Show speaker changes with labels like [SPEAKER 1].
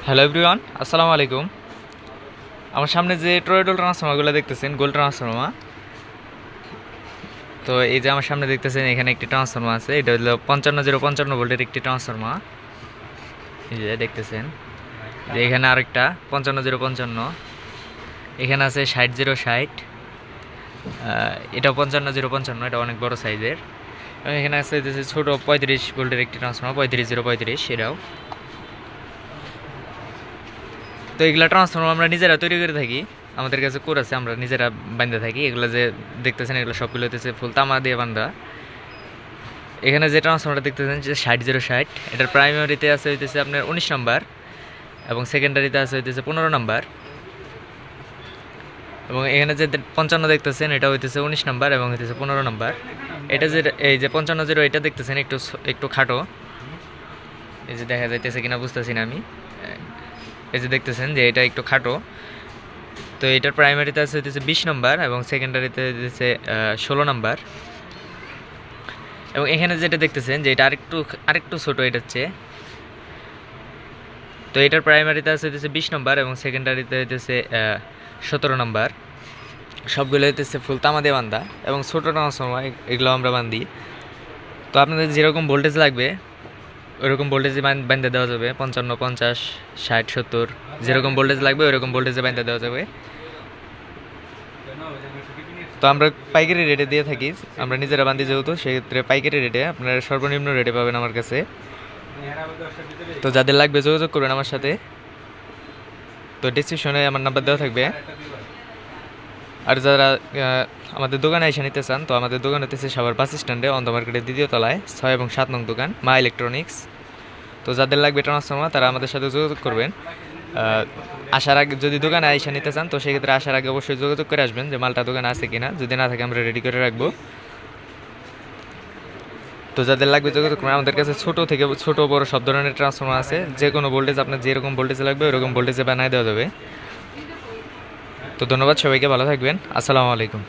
[SPEAKER 1] Hello everyone, আসসালামু আলাইকুম। আমার সামনে যে টরয়েডল ট্রান্সফর্মারগুলো দেখতেছেন, গোল ট্রান্সফর্মার। তো এই যে আমার সামনে দেখতেছেন, এখানে একটি ট্রান্সফর্মার আছে। এটা হলো 55,055 ভোল্টের একটি ট্রান্সফর্মার। এই যে দেখতেছেন যে এখানে আরেকটা 55,055, এখানে আছে 60,060। এটাও 55,055, এটা অনেক বড় সাইজের। এবং এখানে আছে যে ছোটো 35 ভোল্টের একটি ট্রান্সফর্মার, 35,035, এটাও। তো এগুলা ট্রান্সফর্মার আমরা নিজেরা তৈরি করে থাকি, আমাদের কাছে কোর আছে, আমরা নিজেরা বান্ধা থাকি। এগুলো যে দেখতেছেন, এগুলো সবগুলো হতেছে ফুল তামা দিয়ে বান্ধা। এখানে যে ট্রান্সফর্মারটা দেখতেছেন যে 60,060, এটার প্রাইমারিতে আছে হইতেছে আপনার 19 নম্বর এবং সেকেন্ডারিতে আছে হইতেছে 15 নম্বর। এবং এখানে যে 55 দেখতেছেন, এটা হইতেছে 19 নম্বর এবং হইতেছে 15 নম্বর। এটা যে এই যে 55 এটা দেখতেছেন একটু খাটো, এই যে দেখা যাইতেছে কিনা বুঝতেছি না আমি। এই যে দেখতেছেন যে এটা একটু খাটো। তো এটার প্রাইমারিতে আছে হচ্ছে 20 নম্বর এবং সেকেন্ডারিতে হচ্ছে 16 নম্বর। এবং এখানে যেটা দেখতেছেন যে এটা আরেকটু ছোটো এটা হচ্ছে। তো এটার প্রাইমারিতে আছে হচ্ছে 20 নম্বর এবং সেকেন্ডারিতে হচ্ছে 17 নম্বর। সবগুলো হচ্ছে ফুল তামা দিয়ে বান্ধা এবং ছোটো ট্রান্সফর্মার, এগুলো আমরা বান্ধি। তো আপনাদের যেরকম ভোল্টেজ লাগবে ওইরকম ভোল্টেজে বান্ধা দেওয়া যাবে। 55, 50, 60, 70, যেরকম ভোল্টেজ লাগবে ওইরকম ভোল্টেজে বান্ধা দেওয়া যাবে। তো আমরা পাইকারি রেটে দিয়ে থাকি, আমরা নিজেরা বান্ধি যেহেতু, সেক্ষেত্রে পাইকারি রেটে আপনারা সর্বনিম্ন রেটে পাবেন আমার কাছে। তো যাদের লাগবে যোগাযোগ করবেন আমার সাথে। তো ডিসক্রিপশনে আমার নাম্বার দেওয়া থাকবে। আর যারা আমাদের দোকানে এসে নিতে চান, তো আমাদের দোকান হতেছে সাভার বাস স্ট্যান্ডে, অন্ধ মার্কেটের 2য় তলায় 6 এবং 7 নং দোকান, মা ইলেকট্রনিক্স। তো যাদের লাগবে ট্রান্সফর্মার তারা আমাদের সাথে যোগাযোগ করবেন। আসার আগে যদি দোকানে এসে নিতে চান, তো সেক্ষেত্রে আসার আগে অবশ্যই যোগাযোগ করে আসবেন যে মালটা দোকানে আছে কিনা। যদি না থাকে আমরা রেডি করে রাখবো। তো যাদের লাগবে যোগাযোগ করবেন। আমাদের কাছে ছোট বড় সব ধরনের ট্রান্সফর্মার আছে। যে কোনো ভোল্টেজ, আপনার যেরকম ভোল্টেজ লাগবে ওরকম ভোল্টেজে বানিয়ে দেওয়া যাবে। তো ধন্যবাদ সবাইকে, ভালো থাকবেন। আসসালামু আলাইকুম।